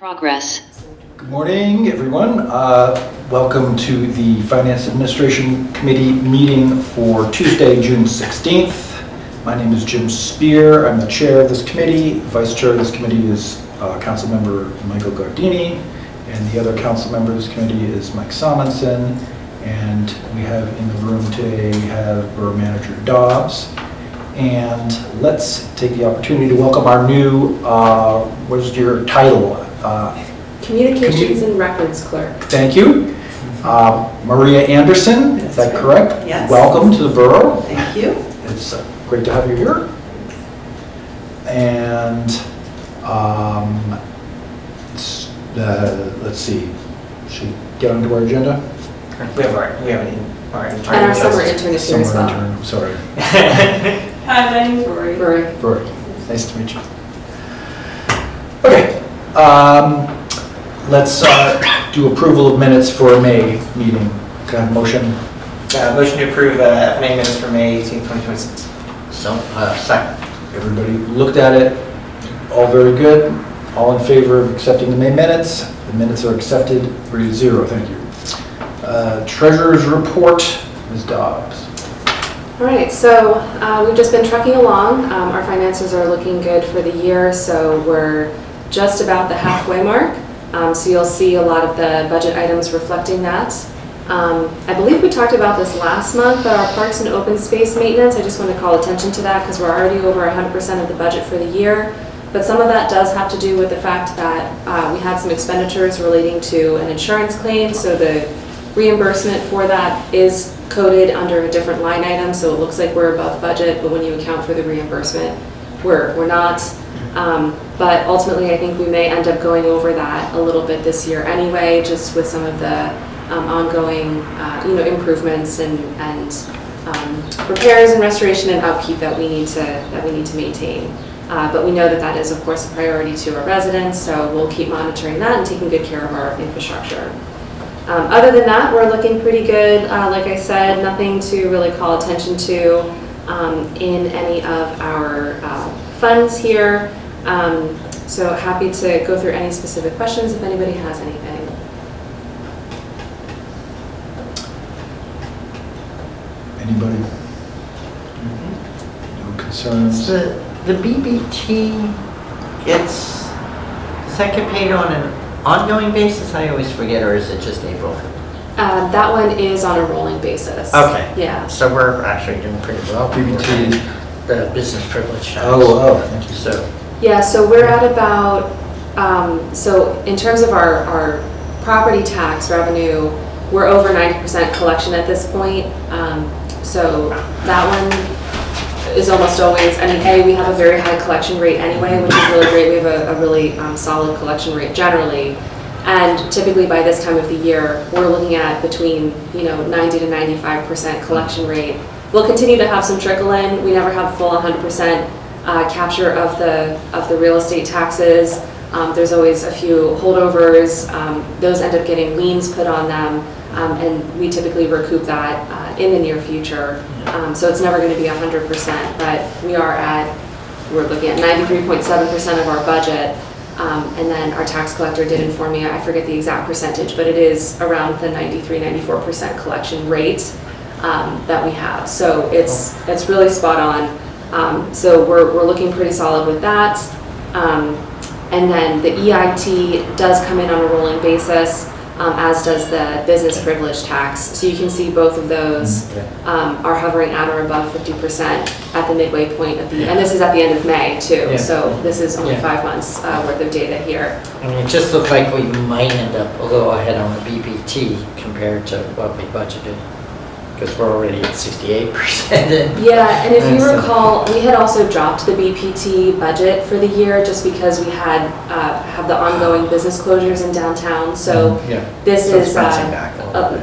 Progress. Good morning, everyone. Welcome to the Finance Administration Committee meeting for Tuesday, June 16th. My name is Jim Spear. I'm the chair of this committee. The vice chair of this committee is Councilmember Michael Gardini, and the other council member of this committee is Mike Salmonson. And we have in the room today, we have Borough Manager Dobbs. And let's take the opportunity to welcome our new, what is your title? Communications and Records Clerk. Thank you. Maria Anderson, is that correct? Yes. Welcome to the borough. Thank you. It's great to have you here. And let's see, should we get onto our agenda? We have our intern. And our summer intern is here as Summer well. intern, I'm sorry. Hi, my name's Rory. Rory, nice to meet you. Okay, let's do approval of minutes for May meeting. Can I have a motion? Motion to approve FNA minutes for May 18, 2026. Second. Everybody looked at it, all very good. All in favor of accepting the May minutes? The minutes are accepted, 3-0, thank you. Treasurer's report, Ms. Dobbs. All right, so we've just been trucking along. Our finances are looking good for the year, so we're just about the halfway mark. So you'll see a lot of the budget items reflecting that. I believe we talked about this last month, but our parks and open space maintenance, I just want to call attention to that because we're already over 100% of the budget for the year. But some of that does have to do with the fact that we had some expenditures relating to an insurance claim, so the reimbursement for that is coded under a different line item, so it looks like we're above budget, but when you account for the reimbursement, we're not. But ultimately, I think we may end up going over that a little bit this year anyway, just with some of the ongoing, improvements and repairs and restoration and upkeep that we need to maintain. But we know that that is, of course, a priority to our residents, so we'll keep monitoring that and taking good care of our infrastructure. Other than that, we're looking pretty good. Like I said, nothing to really call attention to in any of our funds here. So happy to go through any specific questions if anybody has anything. Anybody? No concerns? The BBT gets, does that get paid on an ongoing basis? I always forget, or is it just April? That one is on a rolling basis. Okay. Yeah. So we're actually doing pretty well. BBT. The business privilege tax. Oh, thank you. So, Yeah, so we're at about, so in terms of our property tax revenue, we're over 90% collection at this point. So that one is almost always, we have a very high collection rate anyway, which is really great. We have a really solid collection rate generally. And typically by this time of the year, we're looking at between 90 to 95% collection rate. We'll continue to have some trickle in. We never have full 100% capture of the real estate taxes. There's always a few holdovers. Those end up getting liens put on them, and we typically recoup that in the near future. So it's never going to be 100%, but we're looking at 93.7% of our budget. And then our tax collector did inform me, I forget the exact percentage, but it is around the 93-94% collection rate that we have. So it's really spot on. So we're looking pretty solid with that. And then the EIT does come in on a rolling basis, as does the business privilege tax. So you can see both of those are hovering at or above 50% at the midway point of and this is at the end of May too. Yeah. So this is only 5 months worth of data here. I mean, it just looked like we might end up a little ahead on the BBT compared to what we budgeted, because we're already at 68%. Yeah, and if you recall, we had also dropped the BPT budget for the year just because we have the ongoing business closures in downtown. So this is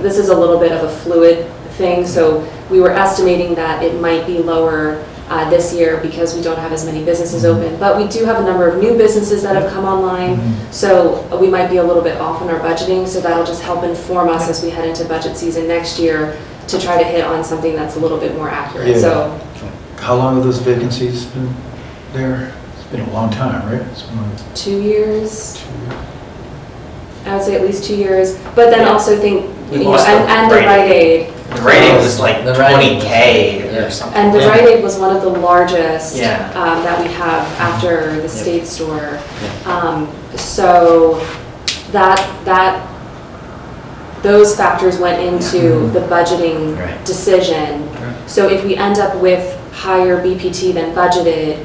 this is a little bit of a fluid thing. So we were estimating that it might be lower this year because we don't have as many businesses open, but we do have a number of new businesses that have come online. So we might be a little bit off on our budgeting. So that'll just help inform us as we head into budget season next year to try to hit on something that's a little bit more accurate. Yeah. So, how long have those vacancies been there? It's been a long time, right? It's been like 2 years. 2 years. I would say at least 2 years, but then Yeah. also think, We you know, lost the and the Rite Rite Aid. The rating was like The Rite Aid. 20K Yeah. or something. And the Yeah. Rite Aid was one of the largest Yeah. that we have after the state store. So those factors went into the budgeting Right. decision. So if we end up with higher BPT than budgeted,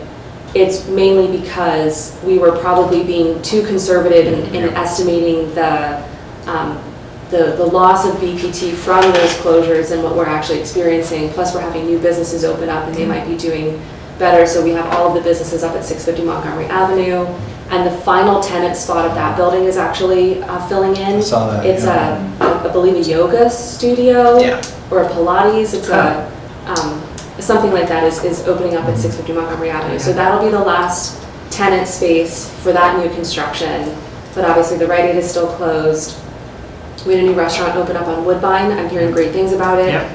it's mainly because we were probably being too conservative in estimating the loss of BPT from those closures and what we're actually experiencing. Plus, we're having new businesses open up and they might be doing better. So we have all of the businesses up at 650 Montgomery Avenue. And the final tenant spot of that building is actually filling in. I saw that, It's yeah. I believe, a yoga studio Yeah. or a Pilates. It's something like that is opening up at 650 Montgomery Avenue. So that'll be the last tenant space for that new construction. But obviously, the Rite Aid is still closed. We had a new restaurant open up on Woodbine. I'm hearing great things about it. Yeah.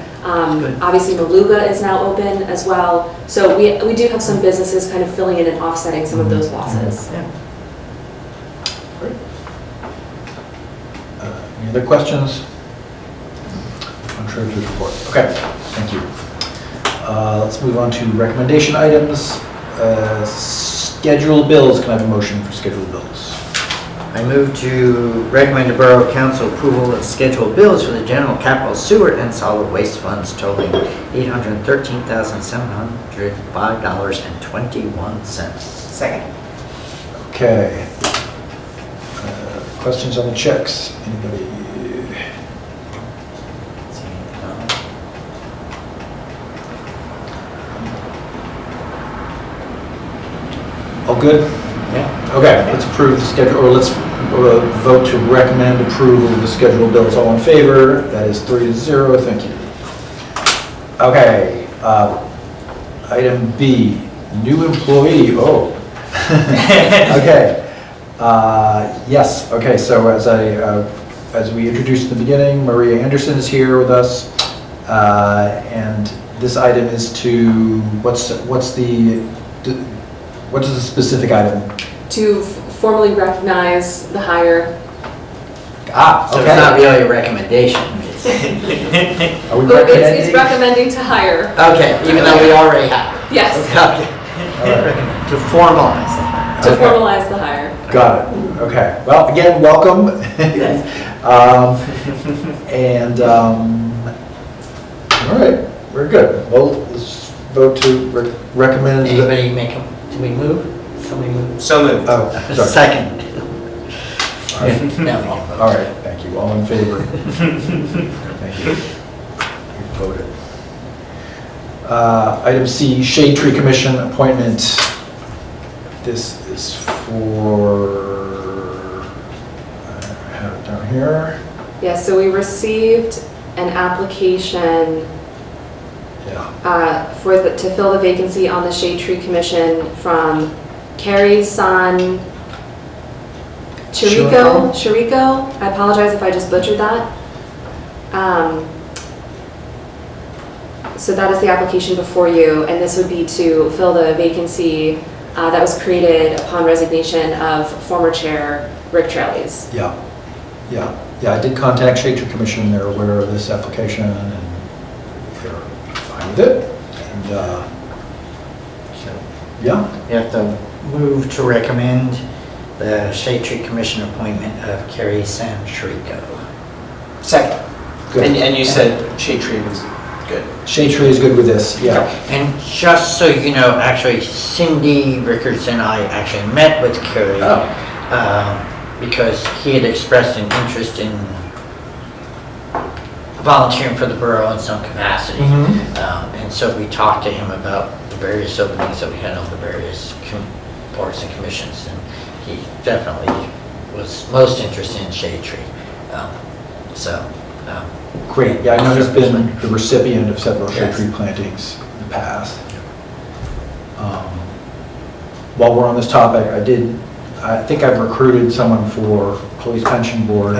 Good. Obviously, Maluga is now open as well. So we do have some businesses kind of filling in and offsetting some of those losses. Yeah. Any other questions? On Treasurer's report. Okay, thank you. Let's move on to recommendation items. Scheduled bills. Can I have a motion for scheduled bills? I move to recommend to Borough Council approval of scheduled bills for the general capital sewer and solid waste funds totaling $813,705.21. Second. Okay. Questions on the checks? Anybody? All good? Yeah. Okay, let's approve the schedule, or let's vote to recommend approval of the scheduled bills. All in favor? That is 3-0, thank you. Okay, item B, new employee, oh. Okay, yes, okay, so as we introduced in the beginning, Maria Anderson is here with us. And this item is to, what is the specific item? To formally recognize the hire. Ah, So it's not okay. really a recommendation. It's- Are we It's recommending? recommending to hire. Okay, even though we already have. Yes, Okay. To formalize that. to Okay. formalize the hire. Got it, okay. Well, again, welcome. All right, we're good. Well, let's vote to recommend. Anybody make a, do we move? Somebody move? So moved. Oh, sorry. Second. All right. No. All right, thank you. All in favor? Thank you. You voted. Item C, Shade Tree Commission appointment. This is for, I have it down here. Yes, so we received an application Yeah. to fill the vacancy on the Shade Tree Commission from Carrie San Chirico. I apologize if I just butchered that. So that is the application before you, and this would be to fill the vacancy that was created upon resignation of former chair Rick Trellis. Yeah, I did contact Shade Tree Commission, they're aware of this application, and they're fine with it, and, So yeah, you have to move to recommend the Shade Tree Commission appointment of Carrie San Chirico. Second. good. And you said Shade Tree was good. Shade Tree is good with this, yeah. And just so you know, actually Cindy Rickards and I actually met with Carrie because he had expressed an interest in volunteering for the borough in some capacity. Mhm. And so we talked to him about the various openings that we had on the various boards and commissions, and he definitely was most interested in Shade Tree. Great, yeah, I know he's been the recipient of several shade Yes. tree plantings in the past. While we're on this topic, I think I've recruited someone for Police Pension Board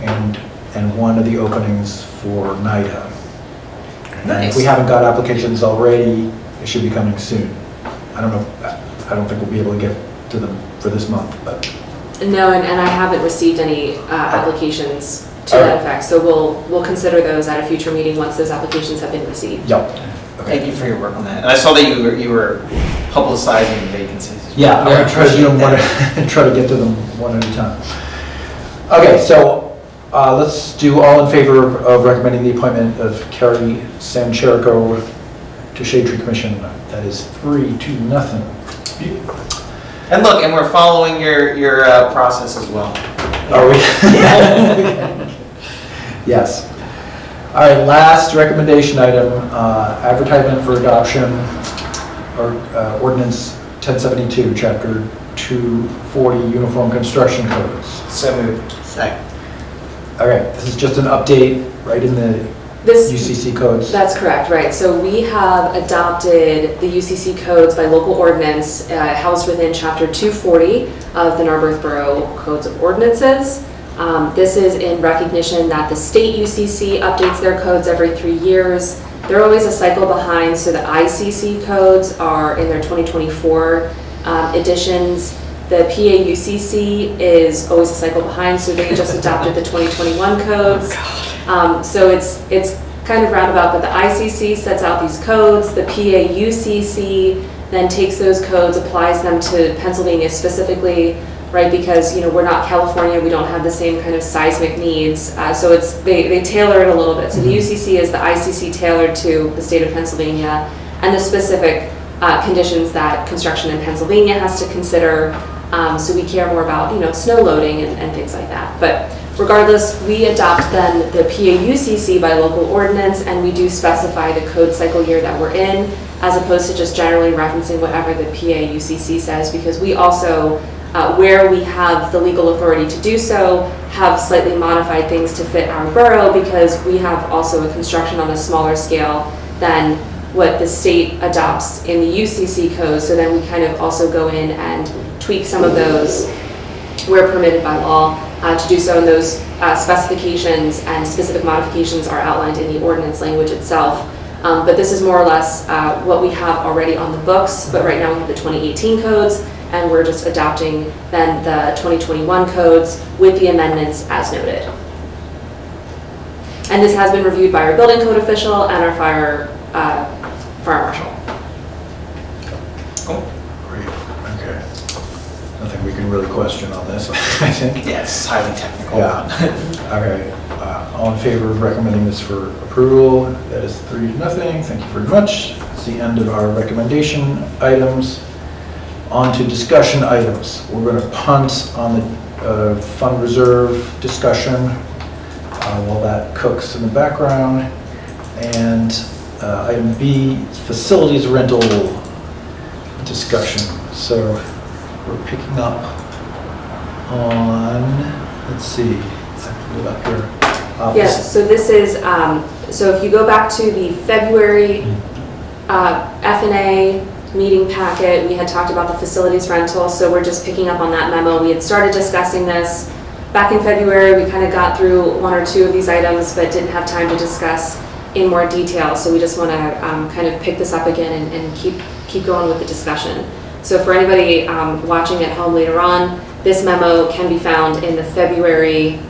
and one of the openings for NIDA. And if we Nice. haven't got applications already, it should be coming soon. I don't think we'll be able to get to them for this month, but No, and I haven't received any applications to Alright. that effect, so we'll consider those at a future meeting once those applications have been received. Yep. Thank you for your work on that. And I saw that you were publicizing the vacancies. Yeah, I'm gonna try to do them Appreciate try to get to them one at a time. Okay, so let's do all in favor of recommending the appointment of Carrie Sancherico to Shade Tree Commission. That is 3-0. And look, and we're following your process as well. Are we? Yes. All right, last recommendation item, advertisement for adoption, or ordinance 1072, chapter 240, uniform construction codes. So moved. Second. All right, this is just an update, right, in the This, UCC codes. that's correct, right. So we have adopted the UCC codes by local ordinance housed within Chapter 240 of the Narberth Borough Codes of Ordinances. This is in recognition that the state UCC updates their codes every 3 years. They're always a cycle behind, so the ICC codes are in their 2024 editions. The PAUCC is always a cycle behind, so they just adopted the 2021 codes. So it's kind of roundabout, but the ICC sets out these codes, the PAUCC then takes those codes, applies them to Pennsylvania specifically, right? Because, we're not California, we don't have the same kind of seismic needs. So they tailor it a little bit. So the UCC is the ICC tailored to the state of Pennsylvania and the specific conditions that construction in Pennsylvania has to consider. So we care more about, snow loading and things like that. But regardless, we adopt then the PAUCC by local ordinance, and we do specify the code cycle year that we're in, as opposed to just generally referencing whatever the PAUCC says, because we also, where we have the legal authority to do so, have slightly modified things to fit our borough, because we have also a construction on a smaller scale than what the state adopts in the UCC code. So then we kind of also go in and tweak some of those where permitted by law to do so, and those specifications and specific modifications are outlined in the ordinance language itself. But this is more or less what we have already on the books, but right now we have the 2018 codes, and we're just adopting then the 2021 codes with the amendments as noted. And this has been reviewed by our building code official and our fire marshal. Cool. Great, okay. Nothing we can really question on this, I think. Yes, it's highly technical. Yeah. Okay, all in favor of recommending this for approval? That is 3-0. Thank you very much. That's the end of our recommendation items. On to discussion items. We're going to punt on the fund reserve discussion while that cooks in the background. And item B, facilities rental discussion. So we're picking up on, let's see, I pulled it up here. Yes, so this is, so if you go back to the February F&A meeting packet, we had talked about the facilities rental, so we're just picking up on that memo. We had started discussing this back in February. We kind of got through 1 or 2 of these items, but didn't have time to discuss in more detail. So we just want to kind of pick this up again and keep going with the discussion. So for anybody watching at home later on, this memo can be found in the February,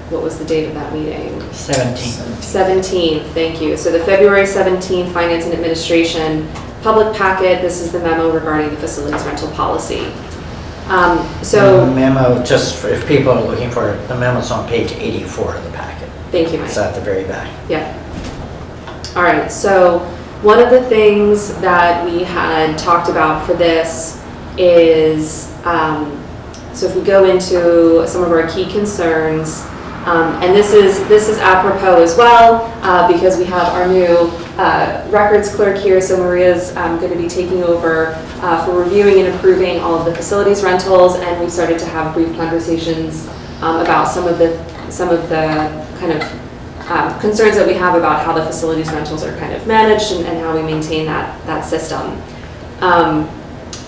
what was the date of that meeting? 17th, thank you. So the February 17th Finance and Administration public packet, this is the memo regarding the facilities rental policy. The memo, just if people are looking for it, the memo's on page 84 of the packet. Thank you, Mike. It's at the very back. Yeah. All right, so one of the things that we had talked about for this is, so if we go into some of our key concerns, and this is apropos as well, because we have our new records clerk here, so Maria's going to be taking over for reviewing and approving all of the facilities rentals, and we started to have brief conversations about some of the kind of concerns that we have about how the facilities rentals are kind of managed and how we maintain that system.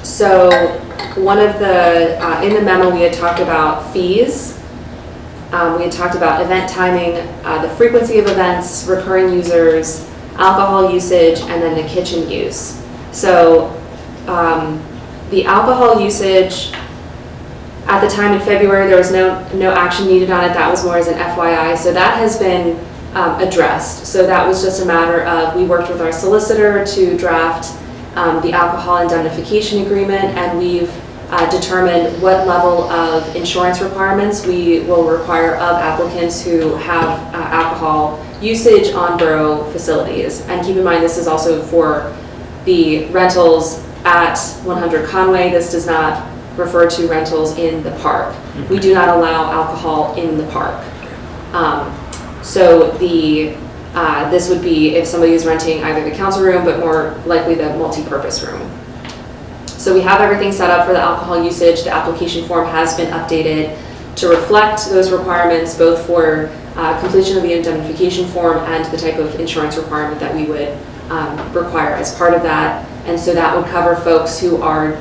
So one of the, in the memo we had talked about fees. We had talked about event timing, the frequency of events, recurring users, alcohol usage, and then the kitchen use. So the alcohol usage, At the time in February, there was no action needed on it. That was more as an FYI. So that has been addressed. So that was just a matter of, we worked with our solicitor to draft the alcohol indemnification agreement, and we've determined what level of insurance requirements we will require of applicants who have alcohol usage on borough facilities. And keep in mind, this is also for the rentals at 100 Conway. This does not refer to rentals in the park. We do not allow alcohol in the park. So this would be if somebody is renting either the council room, but more likely the multi-purpose room. So we have everything set up for the alcohol usage. The application form has been updated to reflect those requirements, both for completion of the indemnification form and the type of insurance requirement that we would require as part of that. And so that would cover folks who are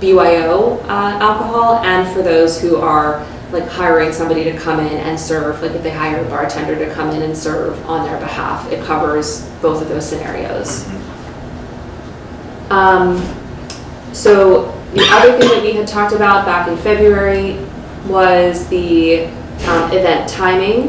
BYO alcohol, and for those who are like hiring somebody to come in and serve, like if they hire a bartender to come in and serve on their behalf. It covers both of those scenarios. So the other thing that we had talked about back in February was the event timing,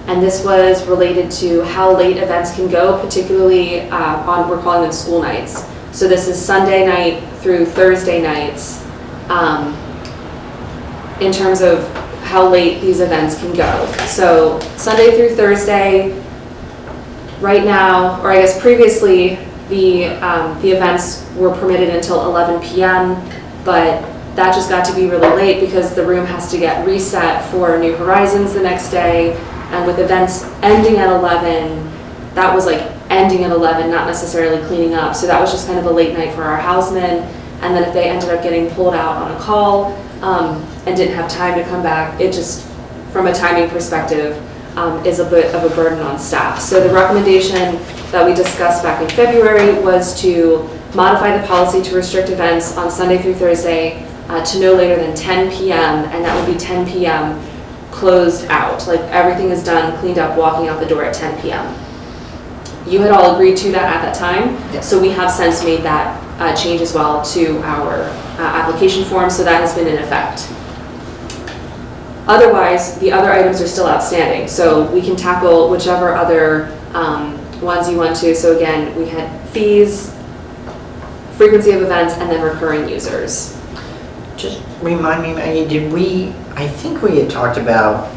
and this was related to how late events can go, particularly on, we're calling them school nights. So this is Sunday night through Thursday nights, in terms of how late these events can go. So Sunday through Thursday, right now, or I guess previously, the events were permitted until 11 p.m., but that just got to be really late because the room has to get reset for New Horizons the next day, and with events ending at 11, that was like ending at 11, not necessarily cleaning up. So that was just kind of a late night for our housemen. And then if they ended up getting pulled out on a call and didn't have time to come back, it just, from a timing perspective, is a bit of a burden on staff. So the recommendation that we discussed back in February was to modify the policy to restrict events on Sunday through Thursday to no later than 10 p.m. and that would be 10 p.m. closed out. Like everything is done, cleaned up, walking out the door at 10 p.m. You had all agreed to that at that time, Yes. So we have since made that change as well to our application form, so that has been in effect. Otherwise, the other items are still outstanding, so we can tackle whichever other ones you want to. So again, we had fees, frequency of events, and then recurring users. Just remind me, Maggie, I think we had talked about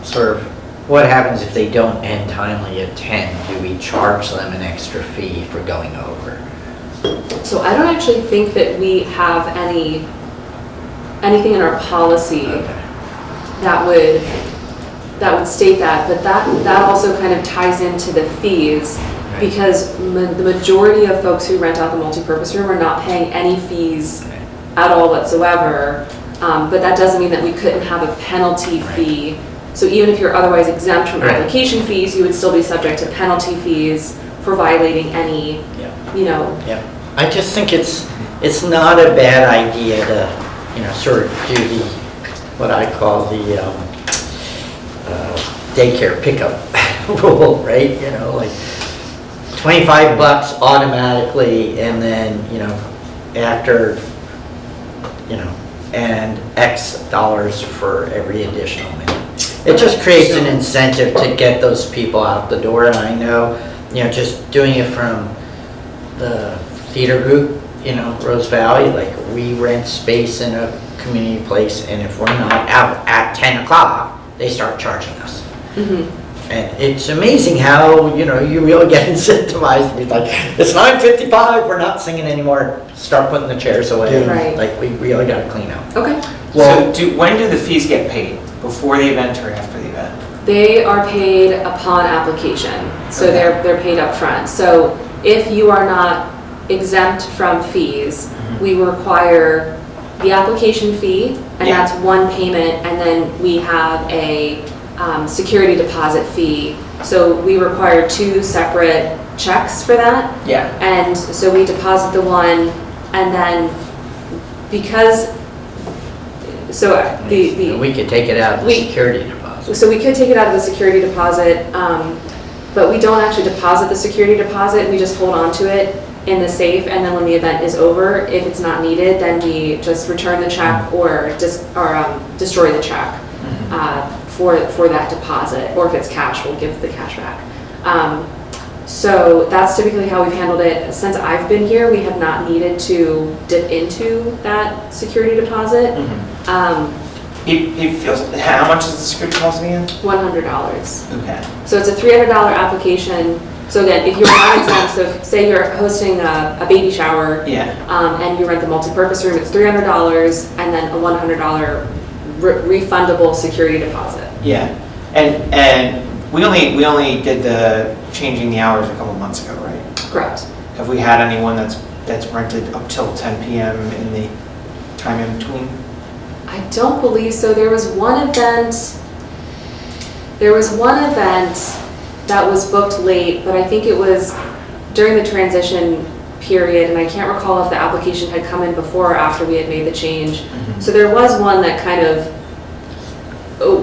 sort of what happens if they don't end timely at 10? Do we charge them an extra fee for going over? So I don't actually think that we have anything in our policy that would state that, but that also kind of ties into the fees, Right. because the majority of folks who rent out the multipurpose room are not paying any fees at all whatsoever, but that doesn't mean that we couldn't have a penalty fee. So even if you're otherwise exempt from Right. application fees, you would still be subject to penalty fees for violating any, Yeah, I just think it's not a bad idea to, sort of do the, what I call the daycare pickup rule, right? Like $25 automatically, and then, after, and X dollars for every additional minute. It just creates an incentive to get those people out the door, and I know, just doing it from the theater group, Rose Valley, like we rent space in a community place, and if we're not out at 10 o'clock, they start charging us. Mm-hmm. And it's amazing how, you really get incentivized. It's like, it's 9:55, we're not singing anymore, start putting the chairs away. Right. Like, we really gotta clean up. Okay. So when do the fees get paid? Before the event or after the event? They are paid upon application, so Okay. they're paid up front. So if you are not exempt from fees, we require the application fee, and Yeah. that's one payment, and then we have a security deposit fee. So we require 2 separate checks for that. Yeah. And so we deposit the one, and then because, so We could take it out of the We- security deposit. so we could take it out of the security deposit, but we don't actually deposit the security deposit, we just hold on to it. in the safe, and then when the event is over, if it's not needed, then we just return the check or destroy the check for that deposit, or if it's cash, we'll give the cash back. So that's typically how we've handled it. Since I've been here, we have not needed to dip into that security deposit. It feels, how much is the security deposit again? $100. Okay. So it's a $300 application. So again, if you're not exempt, so say you're hosting a baby shower, Yeah. and you rent the multipurpose room, it's $300 and then a $100 refundable security deposit. Yeah. And we only did the changing the hours a couple months ago, right? Correct. Have we had anyone that's rented up till 10 p.m. in the time in between? I don't believe so. There was one event that was booked late, but I think it was during the transition period, and I can't recall if the application had come in before or after we had made the change. So there was one that kind of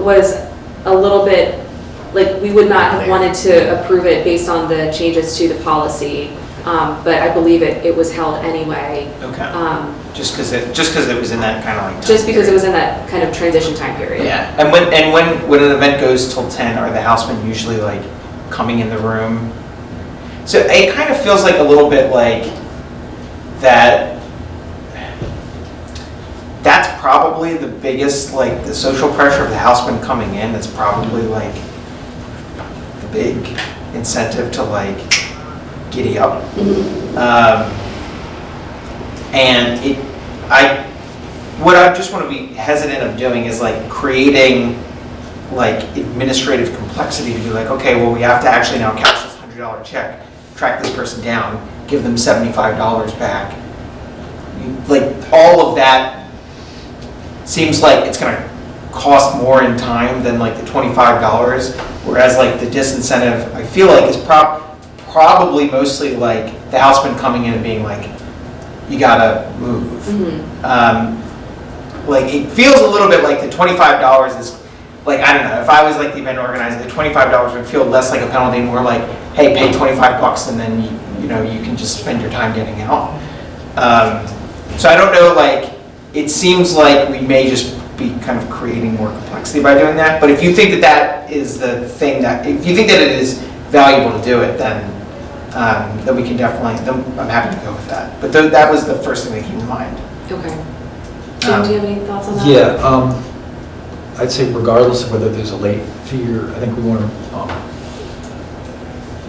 was a little bit, like, we would not have wanted to approve it based on the changes to the policy, but I believe it was held anyway. Okay. Just because it was in that kind of like. Just because it was in that kind of transition time period. Yeah. And when an event goes till 10, are the housemen usually like coming in the room? So it kind of feels like a little bit like that's probably the biggest, like, the social pressure of the housemen coming in. That's probably like the big incentive to like giddy up. And what I just want to be hesitant of doing is like creating like administrative complexity to be like, okay, well, we have to actually now cash this $100 check, track this person down, give them $75 back. Like, all of that seems like it's going to cost more in time than like the $25, whereas like the disincentive, I feel like, is probably mostly like the houseman coming in and being like, you gotta move. Like, it feels a little bit like the $25 is like, I don't know, if I was like the event organizer, the $25 would feel less like a penalty, more like, hey, pay $25 and then you can just spend your time getting out. So I don't know, like, it seems like we may just be kind of creating more complexity by doing that. But if you think that is the thing if you think that it is valuable to do it, then we can definitely, I'm happy to go with that. But that was the first thing that came to mind. Okay. Jim, do you have any thoughts on that? Yeah, I'd say regardless of whether there's a late fee, or I think we want to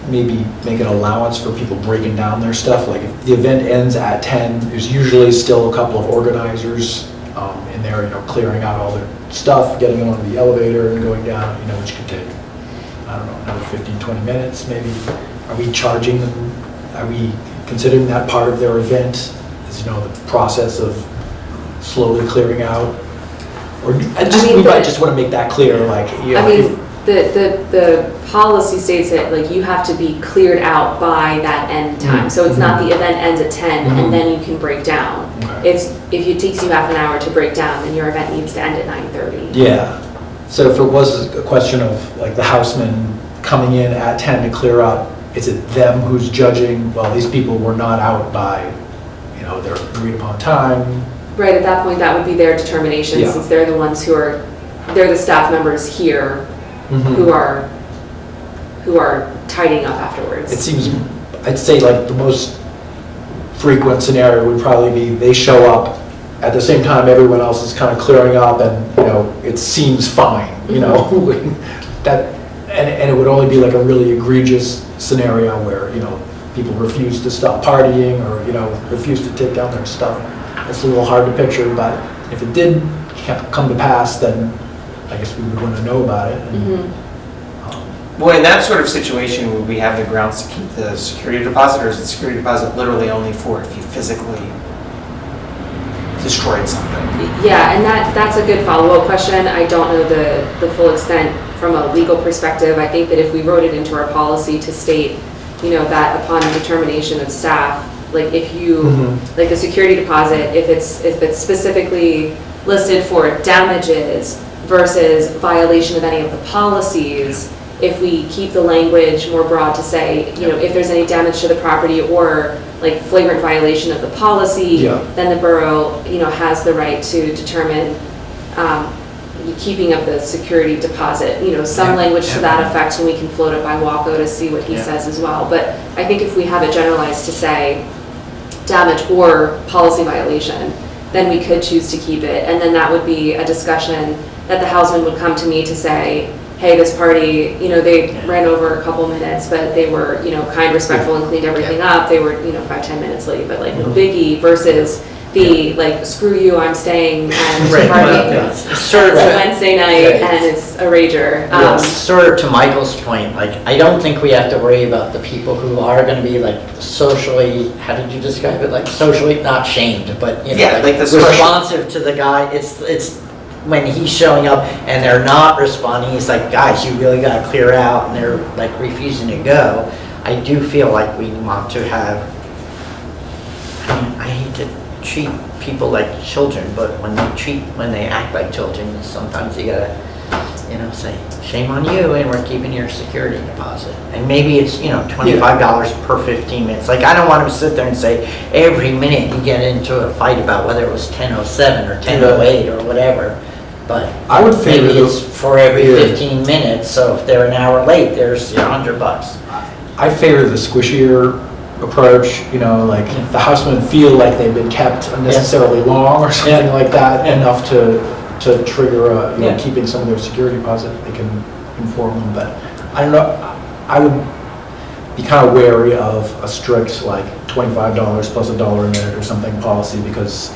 maybe make an allowance for people breaking down their stuff. Like, if the event ends at 10, there's usually still a couple of organizers in there, clearing out all their stuff, getting them on the elevator and going down, which could take, I don't know, another 15, 20 minutes maybe. Are we charging them? Are we considering that part of their event? Is, the process of slowly clearing out? Or we might just want to make that clear, like, the policy states that, like, you have to be cleared out by that end time. So it's not the event ends at 10 and then you can break down. Okay. It's, if it takes you half an hour to break down, then your event needs to end at 9:30. Yeah. So if it was a question of, like, the houseman coming in at 10 to clear up, is it them who's judging, well, these people were not out by, their agreed upon time? Right, at that point, that would be their determination, Yeah. since they're the ones they're the staff members here who are tidying up afterwards. It seems, I'd say, like, the most frequent scenario would probably be they show up at the same time everyone else is kind of clearing up, and, it seems fine, that, and it would only be like a really egregious scenario where, people refuse to stop partying or, refuse to take down their stuff. It's a little hard to picture, but if it did come to pass, then I guess we would want to know about it. Well, in that sort of situation, would we have the grounds to keep the security deposit, or is the security deposit literally only for if you physically destroyed something? Yeah, and that's a good follow-up question. I don't know the full extent from a legal perspective. I think that if we wrote it into our policy to state, that upon determination of staff, like, if you, like the security deposit, if it's specifically listed for damages versus violation of any of the policies, if we keep the language more broad to say, if there's any damage to the property or like flagrant violation of the policy, Yeah. then the borough, has the right to determine keeping of the security deposit, some Yeah. language to Yeah. that effect, and we can float it by WACO to see what he Yeah. says as well. But I think if we have it generalized to say damage or policy violation, then we could choose to keep it. And then that would be a discussion that the houseman would come to me to say, hey, this party, they ran over a couple minutes, but they were, kind, respectful, and cleaned everything up. They were, 5-10 minutes late, but like no biggie, versus the like, screw you, I'm staying, and Right, party. well, yeah, it's sort of It's a a- Wednesday night, Right. and it's a rager. Sort of to Michael's point, like, I don't think we have to worry about the people who are gonna be like socially, how did you describe it? Like socially, not shamed, but, Yeah, like the social- responsive to the guy. It's when he's showing up and they're not responding, he's like, guys, you really gotta clear out, and they're like refusing to go. I do feel like we want to have, I hate to treat people like children, but when they act like children, sometimes you gotta, say, shame on you, and we're keeping your security deposit. And maybe it's, $25 per 15 minutes. Like, I don't want to sit there and say, every minute you get into a fight about whether it was 10:07 or 10:08 or whatever. But I would favor maybe it's for every Yeah. 15 minutes, so if they're an hour late, there's $100. I favor the squishier approach, like the housemen feel like they've been kept unnecessarily long or something Yeah. like that, enough to trigger, Yeah. keeping some of their security deposit. They can inform them, but I don't know, I would be kind of wary of a strict like $25 plus $1 a minute or something policy, because,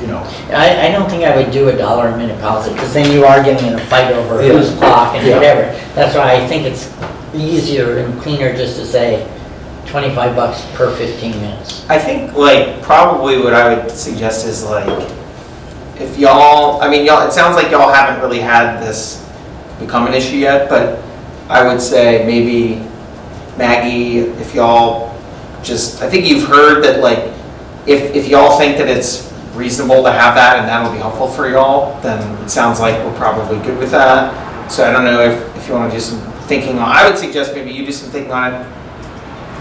I don't think I would do $1 a minute policy, because then you are getting in a fight over Yeah. whose clock and Yeah. whatever. That's why I think it's easier and cleaner just to say $25 per 15 minutes. I think like probably what I would suggest is like, if y'all, it sounds like y'all haven't really had this become an issue yet, but I would say maybe Maggie, if y'all I think you've heard that like, if y'all think that it's reasonable to have that and that'll be helpful for y'all, then it sounds like we're probably good with that. So I don't know if you want to do some thinking on, I would suggest maybe you do some thinking on it,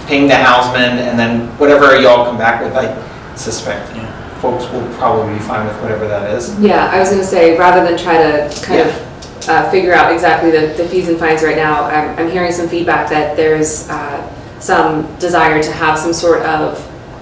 ping the houseman, and then whatever y'all come back with, I suspect folks will probably be fine with whatever that is. Yeah, I was going to say, rather than try to kind of figure out exactly the fees and fines right now, I'm hearing some feedback that there's some desire to have some sort of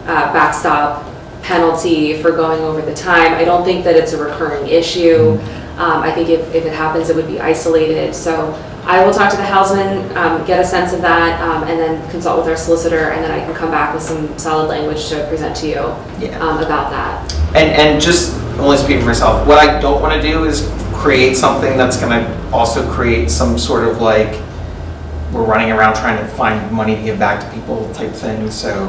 backstop penalty for going over the time. I don't think that it's a recurring issue. I think if it happens, it would be isolated. So I will talk to the houseman, get a sense of that, and then consult with our solicitor, and then I can come back with some solid language to present to you about that. And just only speaking for myself, what I don't want to do is create something that's going to also create some sort of like, we're running around trying to find money to give back to people type thing. So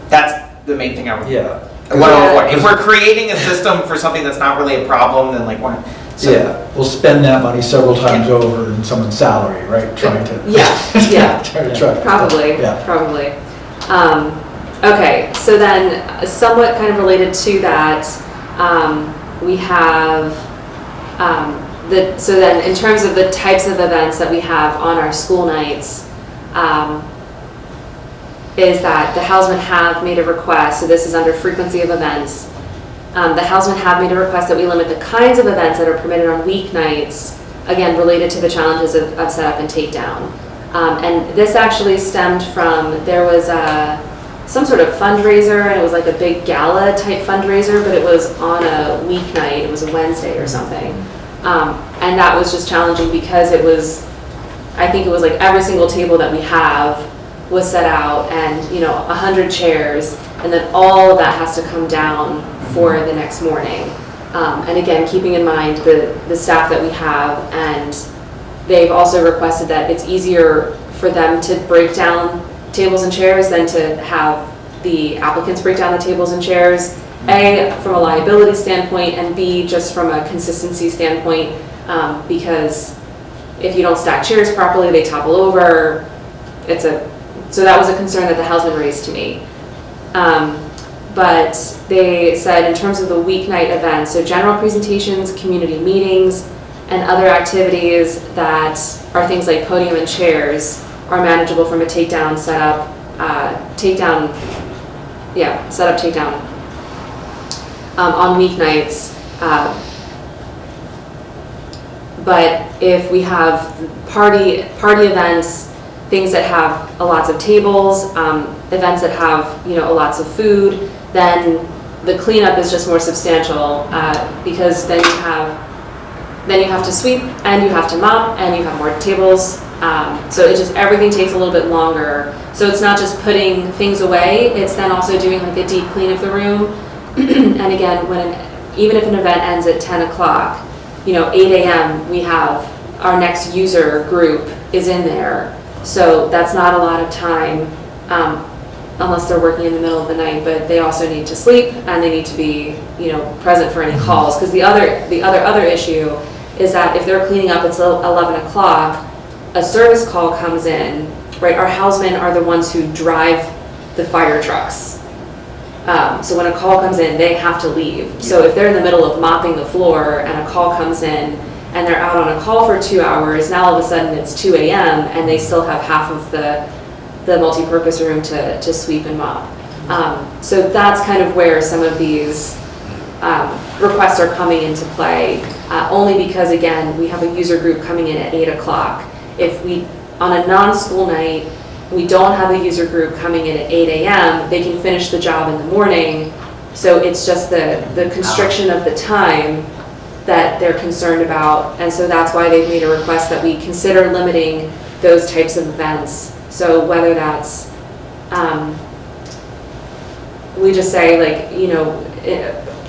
that's the main thing I would yeah. want to avoid. If we're creating a system for something that's not really a problem, then like Yeah, we'll spend that money several times over in someone's salary, right? Trying to. Yeah. trying to track. Probably, Yeah. probably. Okay, so then somewhat kind of related to that, we have, so then in terms of the types of events that we have on our school nights, is that the housemen have made a request, so this is under frequency of events. The housemen have made a request that we limit the kinds of events that are permitted on weeknights, again, related to the challenges of setup and takedown. And this actually stemmed from, there was some sort of fundraiser, and it was like a big gala type fundraiser, but it was on a weeknight, it was a Wednesday or something. And that was just challenging because it was, I think it was like every single table that we have was set out, and 100 chairs, and then all of that has to come down for the next morning. And again, keeping in mind the staff that we have, and they've also requested that it's easier for them to break down tables and chairs than to have the applicants break down the tables and chairs, A, from a liability standpoint, and B, just from a consistency standpoint, because if you don't stack chairs properly, they topple over. So that was a concern that the houseman raised to me. But they said in terms of the weeknight events, so general presentations, community meetings, and other activities that are things like podium and chairs are manageable from a takedown setup, takedown yeah, set up, take down. On weeknights, but if we have party events, things that have lots of tables, events that have, lots of food, then the cleanup is just more substantial, because then you have to sweep, and you have to mop, and you have more tables. So everything takes a little bit longer. So it's not just putting things away, it's then also doing like a deep clean of the room. And again, even if an event ends at 10 o'clock, 8 a.m. we have our next user group is in there. So that's not a lot of time, unless they're working in the middle of the night, but they also need to sleep and they need to be, present for any calls. Because the other issue is that if they're cleaning up, it's 11 o'clock, a service call comes in, right? Our housemen are the ones who drive the fire trucks. So when a call comes in, they have to leave. So if they're in the middle of mopping the floor and a call comes in and they're out on a call for 2 hours, now all of a sudden it's 2 a.m. and they still have half of the multi-purpose room to sweep and mop. So that's kind of where some of these requests are coming into play, only because, again, we have a user group coming in at 8 o'clock. If we, on a non-school night, we don't have a user group coming in at 8 a.m., they can finish the job in the morning. So it's just the constriction of the time that they're concerned about. And so that's why they've made a request that we consider limiting those types of events. So whether that's, we just say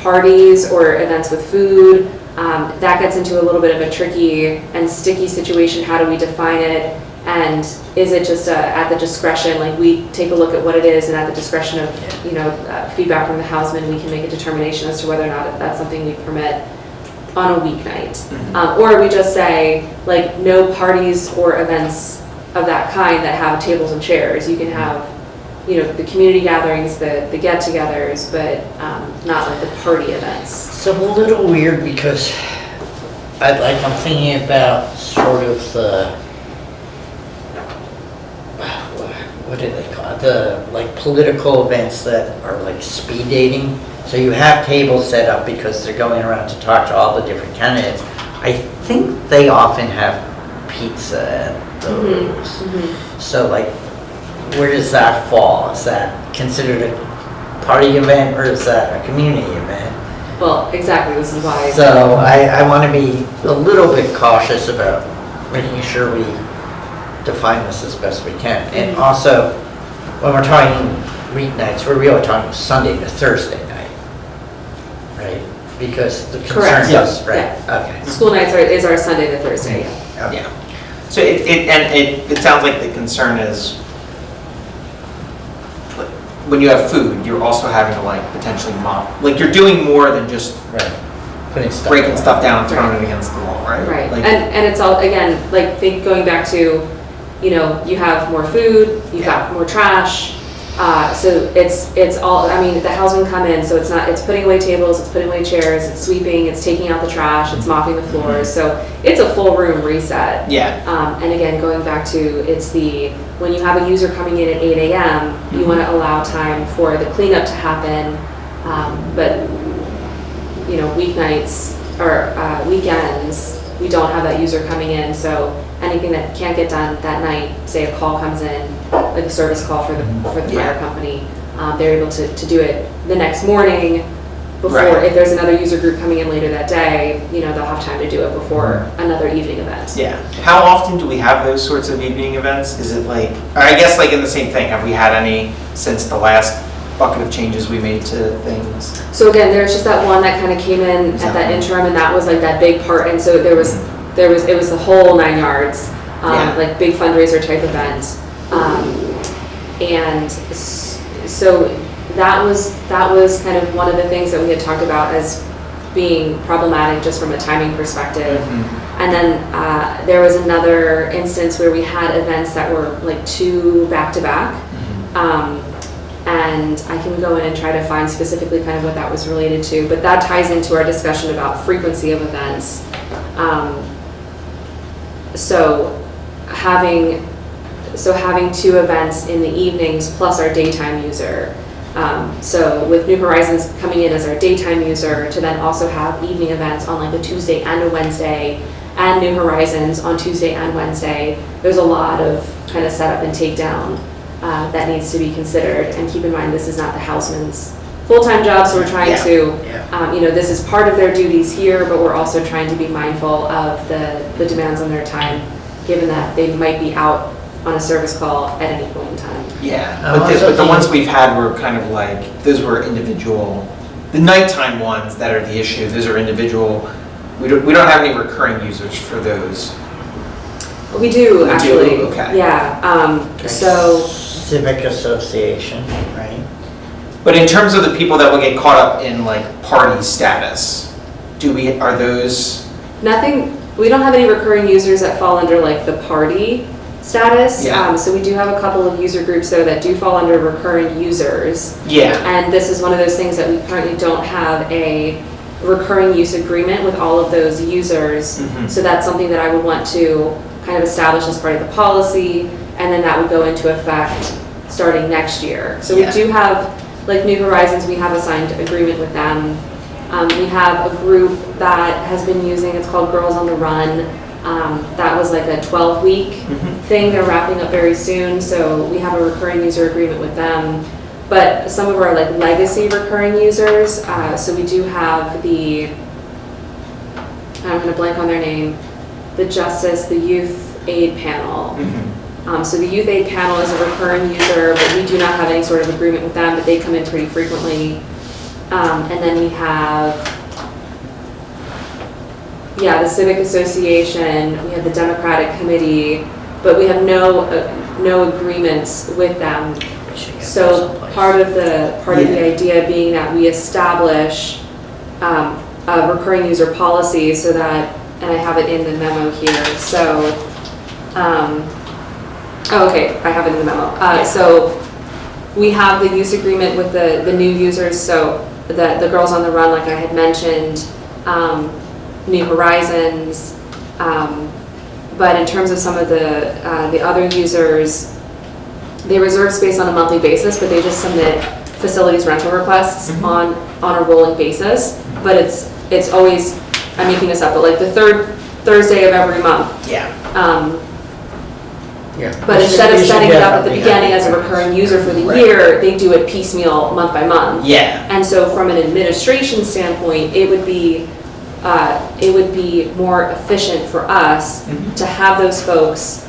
parties or events with food, that gets into a little bit of a tricky and sticky situation. How do we define it? And is it just at the discretion, like we take a look at what it is, and at the discretion of, feedback from the houseman, we can make a determination as to whether or not that's something we permit on a weeknight. Or we just say, no parties or events of that kind that have tables and chairs. You can have, the community gatherings, the get-togethers, but not like the party events. It's a little weird because I'm thinking about sort of what do they call it? The political events that are like speed dating. So you have tables set up because they're going around to talk to all the different candidates. I think they often have pizza at those. Mm-hmm. So where does that fall? Is that considered a party event or is that a community event? Well, exactly, this is why. So I want to be a little bit cautious about making sure we define this as best we can. And also, when we're talking weeknights, we're really talking Sunday to Thursday night, right? Because the concern Correct. is, Yes. right, Yeah. okay. School nights is our Sunday to Thursday. Okay. Yeah. So it sounds like the concern is, when you have food, you're also having to potentially mop. You're doing more than just Right. Putting stuff breaking away. stuff down and throwing Right. it against the wall, right? Right, and it's all, again, going back to, you have more food, you've got more trash, so it's all, the housemen come in, so it's putting away tables, it's putting away chairs, it's sweeping, it's taking out the trash, it's mopping the floors, so it's a full room reset. Yeah. And again, going back to, when you have a user coming in at 8 a.m., you want to allow time for the cleanup to happen, but, weeknights or weekends, we don't have that user coming in, so anything that can't get done that night, say a call comes in, like a service call for the fire company, they're able to do it the next morning before, Right. if there's another user group coming in later that day, they'll have time to do it before another evening event. Yeah. How often do we have those sorts of evening events? Is it I guess in the same thing, have we had any since the last bucket of changes we made to things? So again, there's just that one that kind of came in at that interim, and that was that big part, and so it was the whole 9 yards, Yeah. big fundraiser type event. And so that was kind of one of the things that we had talked about as being problematic just from a timing perspective. Mm-hmm. And then there was another instance where we had events that were 2 back-to-back. And I can go in and try to find specifically kind of what that was related to, but that ties into our discussion about frequency of events. So having 2 events in the evenings plus our daytime user, So with New Horizons coming in as our daytime user, to then also have evening events on like a Tuesday and a Wednesday, and New Horizons on Tuesday and Wednesday, there's a lot of kind of setup and takedown that needs to be considered. And keep in mind, this is not the houseman's full-time job, so we're trying to, this is part of their duties here, but we're also trying to be mindful of the demands on their time, given that they might be out on a service call at any point in time. Yeah, but the ones we've had were kind of like, those were individual, the nighttime ones that are the issue, those are individual. We don't have any recurring users for those. We do, We actually. do? Okay. Yeah, so, Civic Association, right? But in terms of the people that will get caught up in like party status, are those? nothing, we don't have any recurring users that fall under like the party status. Yeah. So we do have a couple of user groups though that do fall under recurring users. Yeah. And this is one of those things that we currently don't have a recurring use agreement with all of those users. Mhm. So that's something that I would want to kind of establish as part of the policy, and then that would go into effect starting next year. So Yeah. we do have, like New Horizons, we have a signed agreement with them. We have a group that has been using, it's called Girls on the Run. That was like a 12-week Mhm. thing. They're wrapping up very soon, so we have a recurring user agreement with them. But some of our like legacy recurring users, so we do have I'm gonna blank on their name, the Youth Aid Panel. Mhm. So the Youth Aid Panel is a recurring user, but we do not have any sort of agreement with them, but they come in pretty frequently. And then we have, the Civic Association, we have the Democratic Committee, but we have no agreements with them. We should get those So in place. part of the idea being that we establish a recurring user policy so that, and I have it in the memo here, so, okay, I have it in the memo. So we have the use agreement with the new users, so the Girls on the Run, like I had mentioned, New Horizons, but in terms of some of the other users, they reserve space on a monthly basis, but they just submit facilities rental requests on a rolling basis. But it's always, I'm making this up, but like the third Thursday of every month. Yeah. Yeah. But instead of We should setting it up at the definitely beginning have as a recurring user for the Right. year, they do it piecemeal month by month. Yeah. And so from an administration standpoint, it would be more efficient for us Mhm. to have those folks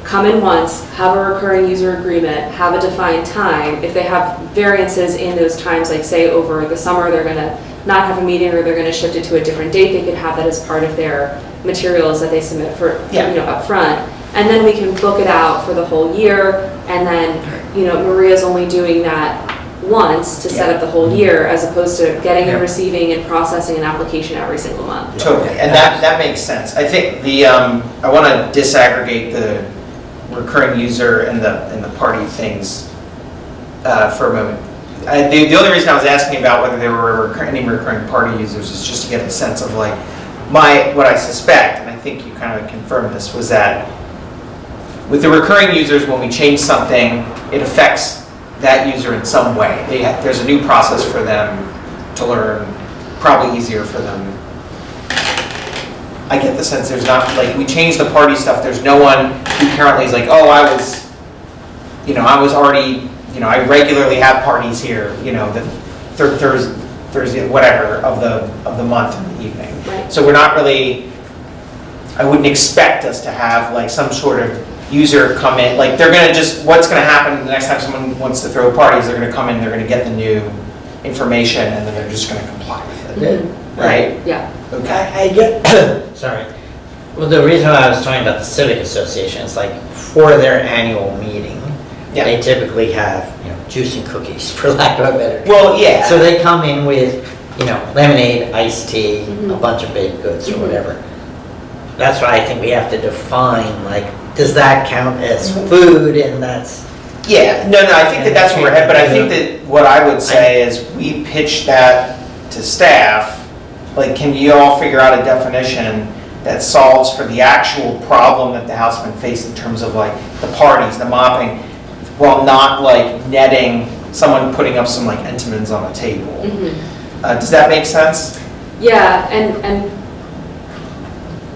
come in once, have a recurring user agreement, have a defined time. If they have variances in those times, like say over the summer, they're gonna not have a meeting or they're gonna shift it to a different date, they could have that as part of their materials that they submit for, Yeah. up front. And then we can book it out for the whole year, and then, Maria's only doing that once to set Yeah. up the whole year, as opposed to getting Yeah. and receiving and processing an application every single month. Totally, and that makes sense. I think I want to disaggregate the recurring user and the party things for a moment. The only reason I was asking about whether there were any recurring party users is just to get a sense of like what I suspect, and I think you kind of confirmed this, was that with the recurring users, when we change something, it affects that user in some way. There's a new process for them to learn, probably easier for them. I get the sense there's not, like, we changed the party stuff, there's no one who currently is like, oh, I was already, I regularly have parties here, the third Thursday, whatever, of the month in the evening. Right. So we're not really, I wouldn't expect us to have like some sort of user come in, like they're gonna what's gonna happen the next time someone wants to throw parties, they're gonna come in, they're gonna get the new information, and then they're just gonna comply with it, right? Yeah. Okay. I get, sorry. Well, the reason why I was talking about the Civic Association is like for their annual meeting, Yeah. they typically have, juice and cookies, for lack of a better term. Well, yeah. So they come in with, lemonade, iced tea, a Mhm. bunch of baked goods or Mhm. whatever. That's why I think we have to define, like, does that count as food, and that's, Yeah, no, I think that's where we're headed, but I think that what I would say is we pitch that to staff, like, can you all figure out a definition that solves for the actual problem that the housemen face in terms of like the parties, the mopping, while not like netting someone putting up some like Entenmann's on a table. Mhm. Does that make sense? Yeah, and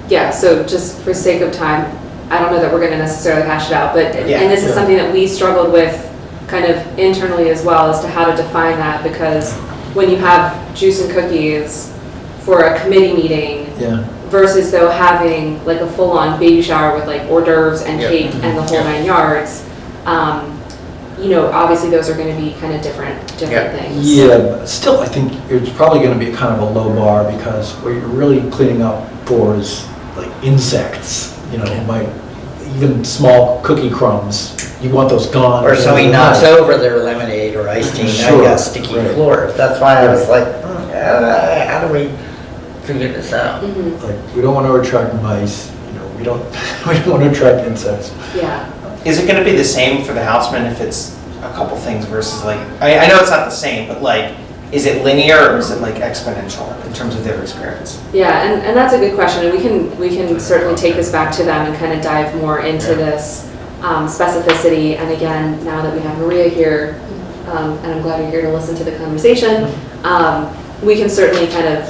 yeah, so just for sake of time, I don't know that we're gonna necessarily hash it out, but, Yeah. and this is Yeah. something that we struggled with kind of internally as well, as to how to define that, because when you have juice and cookies for a committee meeting Yeah. versus though having like a full-on baby shower with like hors d'oeuvres and Yeah. cake and the whole Yeah. 9 yards, you know, obviously those are gonna be kind of different Yeah. things. Yeah, but still, I think it's probably going to be kind of a low bar because what you're really cleaning up for is like insects, you know, might, even small cookie crumbs, you want those gone. Or somebody knocks out. over their lemonade or iced tea, now you Sure, got sticky right. floor. That's why I was like, how do we figure this out? Mhm. Like, we don't want to attract mice, you know, we don't, we don't want to attract insects. Yeah. Is it gonna be the same for the Houseman if it's a couple things versus like, I know it's not the same, but like, is it linear or is it like exponential in terms of their experience? Yeah, and that's a good question, and we can certainly take this back to them and kind of dive more into this specificity. And again, now that we have Maria here, and I'm glad you're here to listen to the conversation, we can certainly kind of,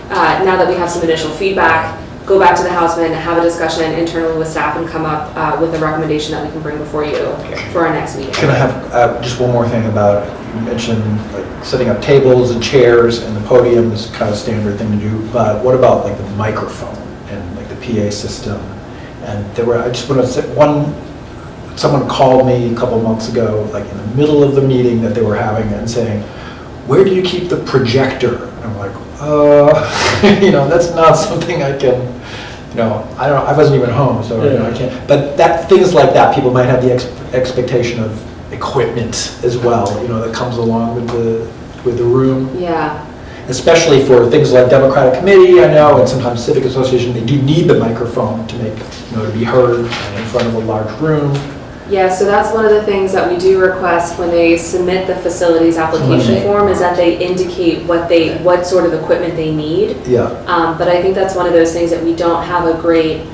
now that we have some initial feedback, go back to the Houseman, have a discussion internally with staff, and come up with a recommendation that we can bring before you for our next meeting. Can I have just one more thing about, you mentioned like setting up tables and chairs and the podium is kind of a standard thing to do, but what about like the microphone and like the PA system? And there were, I just want to say, someone called me a couple months ago, like in the middle of the meeting that they were having and saying, where do you keep the projector? And I'm like, you know, that's not something I can, you know, I don't know, I wasn't even home, so you know, I can't. But that, things like that, people might have the expectation of equipment as well, you know, that comes along with the room. Yeah. Especially for things like Democratic Committee, I know, and sometimes Civic Association, they do need the microphone to make, you know, to be heard in front of a large room. Yeah, so that's one of the things that we do request when they submit the facilities application form, is that they indicate what sort of equipment they need. Yeah. But I think that's one of those things that we don't have a great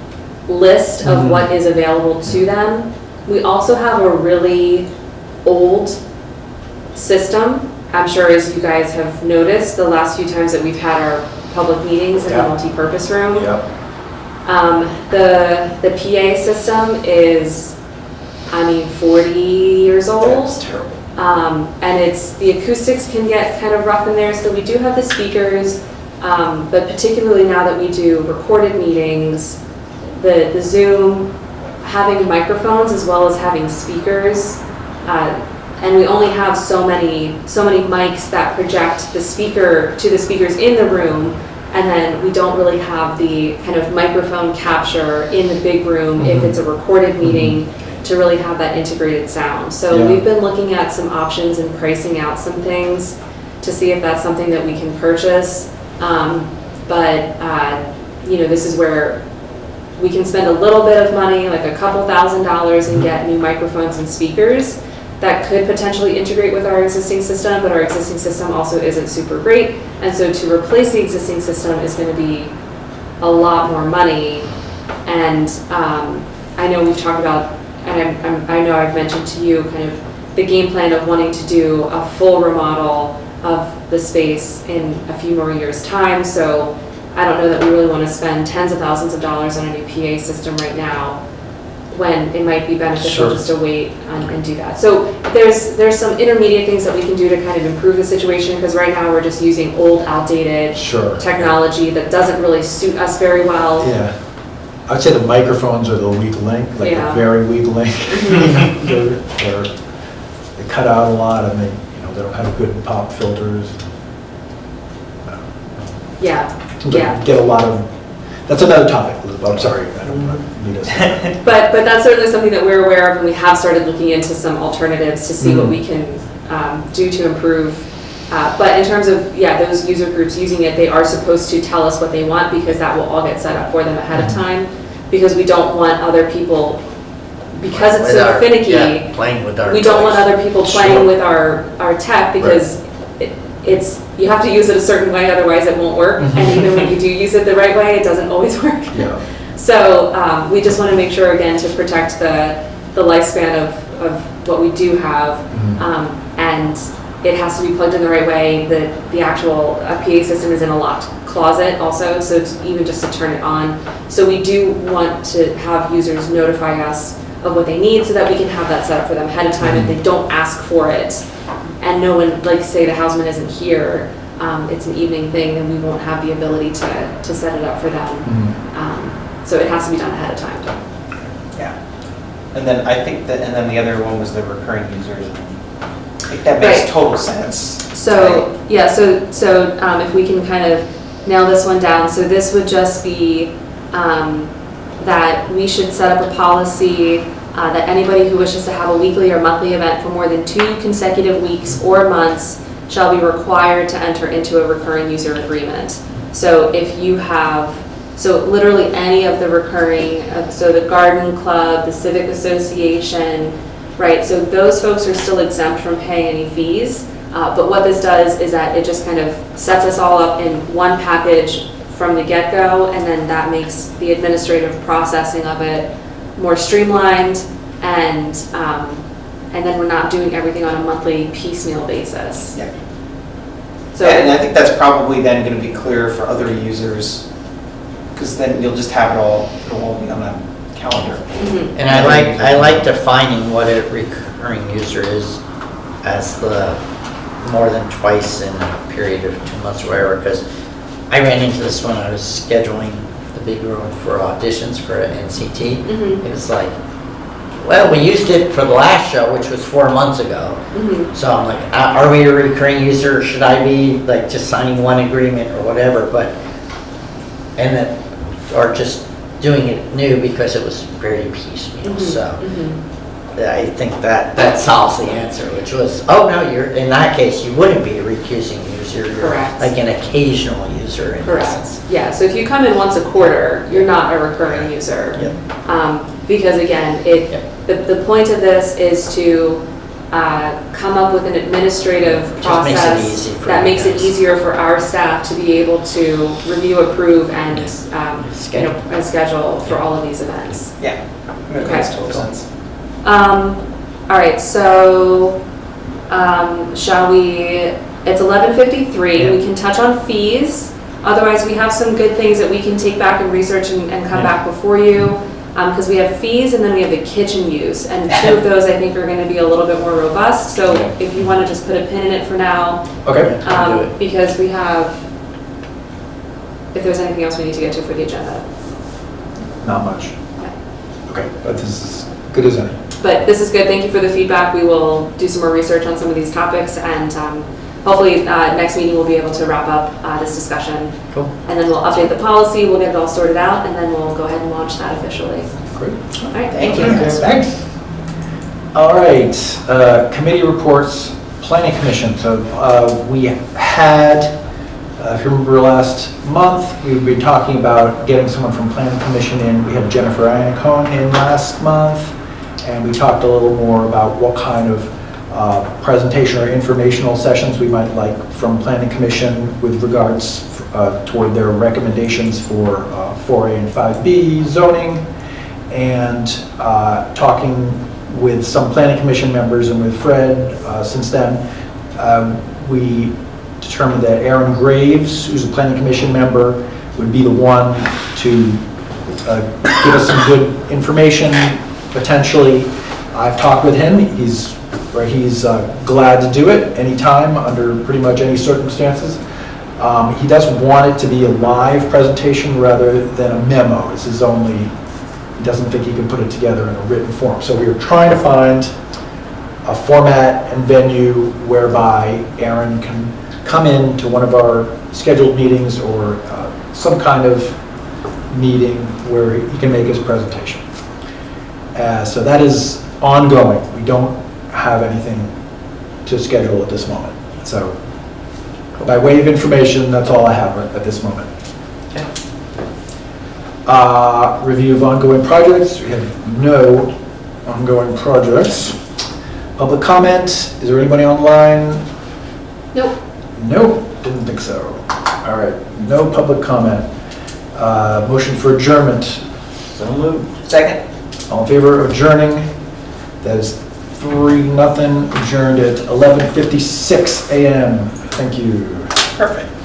list of what is available to them. We also have a really old system. I'm sure, as you guys have noticed, the last few times that we've had our public meetings in the Yeah. multi-purpose room. Yeah. The PA system is, 40 years old. That's terrible. And the acoustics can get kind of rough in there, so we do have the speakers, but particularly now that we do recorded meetings, the Zoom, having microphones as well as having speakers, and we only have so many mics that project the speaker to the speakers in the room, and then we don't really have the kind of microphone capture in the big room if it's a recorded meeting, to really have that integrated sound. So Yeah. we've been looking at some options and pricing out some things to see if that's something that we can purchase. This is where we can spend a little bit of money, like a couple $1,000s, and get new microphones and speakers that could potentially integrate with our existing system, but our existing system also isn't super great. And so to replace the existing system is going to be a lot more money. And I know we've talked about, and I know I've mentioned to you kind of the game plan of wanting to do a full remodel of the space in a few more years' time. So I don't know that we really want to spend tens of thousands of dollars on a new PA system right now, when it might be beneficial Sure. just to wait and do that. So there's some intermediate things that we can do to kind of improve the situation, because right now we're just using old, outdated Sure. technology that doesn't really suit us very well. Yeah. I'd say the microphones are the weak link, like Yeah. a very weak link. They cut out a lot, and they don't have good pop filters. Yeah, Seems like yeah. you get a lot of, that's another topic, Elizabeth, I'm sorry, I don't need to. But that's certainly something that we're aware of, and we have started looking into some alternatives to see what we can do to improve. But in terms of, those user groups using it, they are supposed to tell us what they want, because that will all get set up for them ahead of time, because we don't want other people, because it's so finicky, Playing with our we don't want toys. other people playing with our tech, because you have to use it a certain way, otherwise it won't work. And even when you do use it the right way, it doesn't always work. Yeah. So we just want to make sure, again, to protect the lifespan of what we do have. And it has to be plugged in the right way. The actual PA system is in a locked closet also, so it's even just to turn it on. So we do want to have users notify us of what they need so that we can have that set up for them ahead of time if they don't ask for it. And no one, like say the houseman isn't here, it's an evening thing, then we won't have the ability to set it up for them. So it has to be done ahead of time. Yeah. And then I think that, and then the other one was the recurring users. I think that makes Right. total sense. So, yeah, so if we can kind of nail this one down, so this would just be that we should set up a policy that anybody who wishes to have a weekly or monthly event for more than 2 consecutive weeks or months shall be required to enter into a recurring user agreement. So if you have, so literally any of the recurring, so the garden club, the civic association, right? So those folks are still exempt from paying any fees. But what this does is that it just kind of sets us all up in one package from the get-go, and then that makes the administrative processing of it more streamlined, and then we're not doing everything on a monthly piecemeal basis. Yeah. So And I think that's probably then going to be clear for other users, because then you'll just have it all, it'll all be on a calendar. Mhm. And I like defining what a recurring user is as the more than twice in a period of 2 months or whatever, because I ran into this when I was scheduling the big room for auditions for NCT. Mhm. It was like, well, we used it for the last show, which was 4 months ago. Mhm. So I'm like, are we a recurring user? Or should I be like just signing one agreement or whatever? And then, or just doing it new because it was very piecemeal. Mhm. So Mhm. I think that solves the answer, which was, oh no, in that case, you wouldn't be a recusing user. You're Correct. like an occasional user in Correct. essence. Yeah, so if you come in once a quarter, you're not a recurring user. Yep. Because again, the point of this is to come up with an administrative Just makes it process easy for that you makes it guys. easier for our staff to be able to review, approve, and Schedule. and schedule for all of these events. Yeah. That Okay. makes total sense. All right, so shall we, it's 11:53, we can touch on fees. Otherwise, we have some good things that we can take back and research and come Yeah. back before you. Because we have fees and then we have the kitchen use. And 2 of those I think are gonna be a little bit more robust. So if you wanna just put a pin in it for now, Okay. Do it. because we have, if there's anything else we need to get to for the agenda. Not much. Okay, but this is as good as any. But this is good, thank you for the feedback. We will do some more research on some of these topics, and hopefully next meeting we'll be able to wrap up this discussion. Cool. And then we'll update the policy, we'll get it all sorted out, and then we'll go ahead and launch that officially. Great. All right, Thank thank you. you. Thanks. All right, committee reports, planning commission. So we had, if you remember last month, we've been talking about getting someone from planning commission in. We had Jennifer Iannacone in last month, and we talked a little more about what kind of presentation or informational sessions we might like from planning commission with regards toward their recommendations for 4A and 5B zoning, and talking with some planning commission members and with Fred. Since then, we determined that Aaron Graves, who's a planning commission member, would be the one to give us some good information, potentially. I've talked with him. He's glad to do it anytime, under pretty much any circumstances. He does want it to be a live presentation rather than a memo. This is only, he doesn't think he can put it together in a written form. So we are trying to find a format and venue whereby Aaron can come in to one of our scheduled meetings or some kind of meeting where he can make his presentation. So that is ongoing. We don't have anything to schedule at this moment. So by way of information, that's all I have at this moment. Review of ongoing projects. We have no ongoing projects. Public comment. Is there anybody online? Nope. Nope, didn't think so. All right, no public comment. Motion for adjournment. So moved. Second? All in favor of adjourning? That is 3-0, adjourned at 11:56 a.m. Thank you. Perfect.